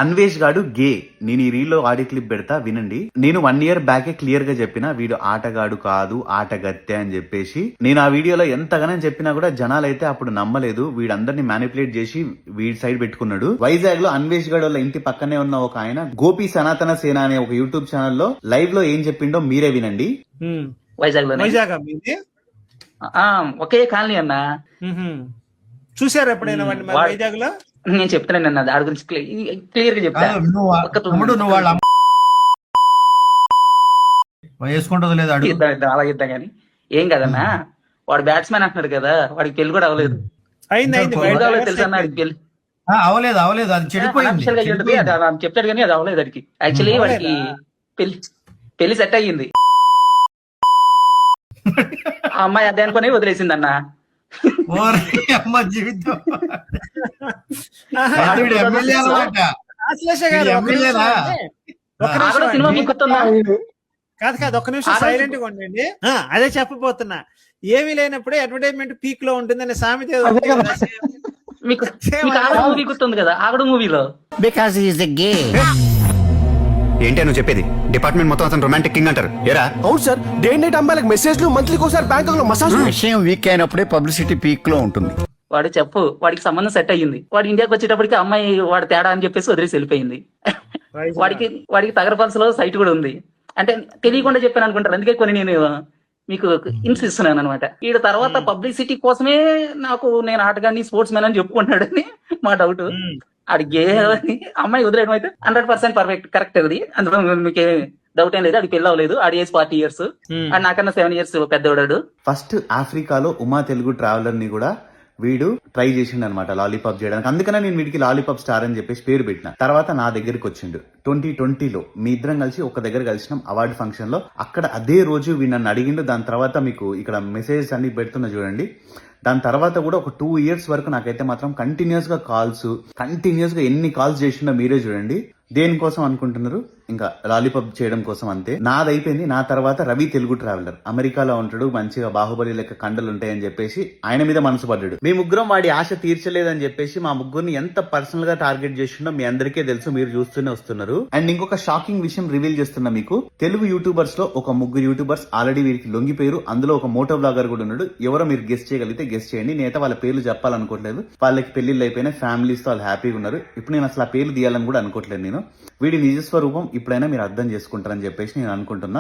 అన్వేష్ గాడు గే. నేను ఈ రీల్లో ఆడియో క్లిప్ పెడతా వినండి. నేను 1 year బ్యాకే క్లియర్ గా చెప్పిన వీడు ఆటగాడు కాదు ఆటగత్తె అని చెప్పేసి. నేను ఆ వీడియోలో ఎంతగానో చెప్పినా కూడా జనాలైతే అప్పుడు నమ్మలేదు. వీడందరిని మ్యానిపులేట్ చేసి వీడి సైడ్ పెట్టుకున్నాడు. వైజాగ్ లో అన్వేష్ గాడు వాళ్ళ ఇంటి పక్కనే ఉన్న ఒక ఆయన గోపి సనాతన సేన అనే ఒక యూట్యూబ్ ఛానల్లో లైవ్ లో ఏం చెప్పిండో మీరే వినండి. వైజాగ్ ఒకే కాలనీ అన్న. చూసారు ఎప్పుడైనా వైజాగ్ లో? నేను చెప్తాను అన్న దాని గురించి క్లియర్ గా చెప్తాను. వేసుకుంటది లేదు అలా ఇద్దాం కానీ ఏం కదన్నా. వాడు బ్యాట్స్మెన్ అంటున్నాడు కదా, వాడికి పెళ్లి కూడా అవ్వలేదు. తెలుసా వాడికి పెళ్లి అవలేదు అది చెడిపోయింది చెప్తాడు కానీ అది అవ్వలేదు. వాడికి యాక్చువల్లీ వాడికి పెళ్లి సెట్ అయ్యింది. ఆ అమ్మాయి అదే అనుకుని వదిలేసింది అన్న. జీవితం సినిమా మీకు గుర్తుందా? కాదు ఒక్క నిమిషం సైలెంట్ గా ఉండండి. అదే చెప్పబోతున్నా. ఏమీ లేనప్పుడే అడ్వర్టైజ్మెంట్ పీక్ లో ఉంటుందనే సామెత మీకు మూవీ గుర్తుంది కదా, ఆగడు మూవీలో. బికాస్ ఈజ్ ఎ గే. ఏంటి నువ్వు చెప్పేది? డిపార్ట్మెంట్ మొత్తం అతను రొమాంటిక్ కింగ్ అంటారు. ఏరా? అవును సార్. డే నైట్ అమ్మాయిలకు మెసేజ్లు, మంత్లీకి ఒకసారి బ్యాంకాక్ లో మసాజ్. విషయం వీక్ అయినప్పుడే పబ్లిసిటీ పీక్ లో ఉంటుంది. వాడు వాడికి సంబంధం సెట్ అయ్యింది. వాడు ఇండియాకి వచ్చేటప్పటికి అమ్మాయి వాడు తేడా అని చెప్పేసి వదిలేసి వెళ్ళిపోయింది. వాడికి తగరపల్సలో సైట్ కూడా ఉంది. అంటే తెలియకుండా చెప్పాను అనుకుంటారు, అందుకే కొన్ని నేను మీకు హింట్స్ ఇస్తున్నాను అనమాట. వీడు తర్వాత పబ్లిసిటీ కోసమే నేను ఆటగాన్ని స్పోర్ట్స్ మ్యాన్ అని చెప్పుకుంటున్నాడని మా డౌట్. ఆడి గే అని అమ్మాయి వదిలేయడం అయితే 100% పర్ఫెక్ట్ కరెక్ట్. అది అందులో మీకు డౌట్ ఏం లేదు. ఆడికి పెళ్లి అవ్వలేదు. ఆడి ఏజ్ 40 years. ఆడు నాకన్నా 7 years పెద్దవాడు. ఫస్ట్ ఆఫ్రికాలో ఉమా తెలుగు ట్రావెలర్ ని కూడా వీడు ట్రై చేసిండు అనమాట లాలీపాప్ చేయడానికి. అందుకనే నేను వీడికి లాలీపాప్ స్టార్ అని చెప్పేసి పేరు పెట్టిన. తర్వాత నా దగ్గరికి వచ్చిండు 2020లో. మీ ఇద్దరం కలిసి ఒక దగ్గర కలిసినాం అవార్డు ఫంక్షన్ లో. అక్కడ అదే రోజు వీడు నన్ను అడిగిండు. దాని తర్వాత మీకు ఇక్కడ మెసేజెస్ అన్ని పెడుతున్నా చూడండి. దాని తర్వాత కూడా ఒక 2 years వరకు నాకైతే మాత్రం కంటిన్యూస్ గా ఎన్ని కాల్స్ చేసిండో మీరే చూడండి. దేనికోసం అనుకుంటున్నారు? ఇంకా లాలీపాప్ చేయడం కోసం అంతే. నాది అయిపోయింది. నా తర్వాత రవి తెలుగు ట్రావెలర్ అమెరికాలో ఉంటాడు. మంచిగా బాహుబలి లెక్క కండలు ఉంటాయని చెప్పేసి ఆయన మీద మనసు పడ్డాడు. మీ ముగ్గురం వాడి ఆశ తీర్చలేదని చెప్పేసి మా ముగ్గురిని ఎంత పర్సనల్ గా టార్గెట్ చేసిండో మీ అందరికీ తెలుసు, మీరు చూస్తూనే వస్తున్నారు. అండ్ ఇంకొక షాకింగ్ విషయం రివీల్ చేస్తున్నా మీకు. తెలుగు యూట్యూబర్స్ లో ఒక 3 యూట్యూబర్స్ ఆల్రెడీ వీరికి లొంగిపోయారు. అందులో ఒక మోటో బ్లాగర్ కూడా ఉన్నాడు. ఎవరో మీరు గెస్ట్ చేయగలిగితే గెస్ట్ చేయండి. నేనైతే వాళ్ళ పేర్లు చెప్పాలనుకోవట్లేదు. వాళ్ళకి పెళ్లిళ్ళు అయిపోయినా, ఫ్యామిలీస్ తో వాళ్ళు హ్యాపీగా ఉన్నారు. ఇప్పుడు నేను అసలు ఆ పేర్లు తీయాలని కూడా అనుకోవట్లేదు. నేను వీడి నిజస్వరూపం ఇప్పుడైనా మీరు అర్థం చేసుకుంటారని చెప్పేసి నేను అనుకుంటున్నా.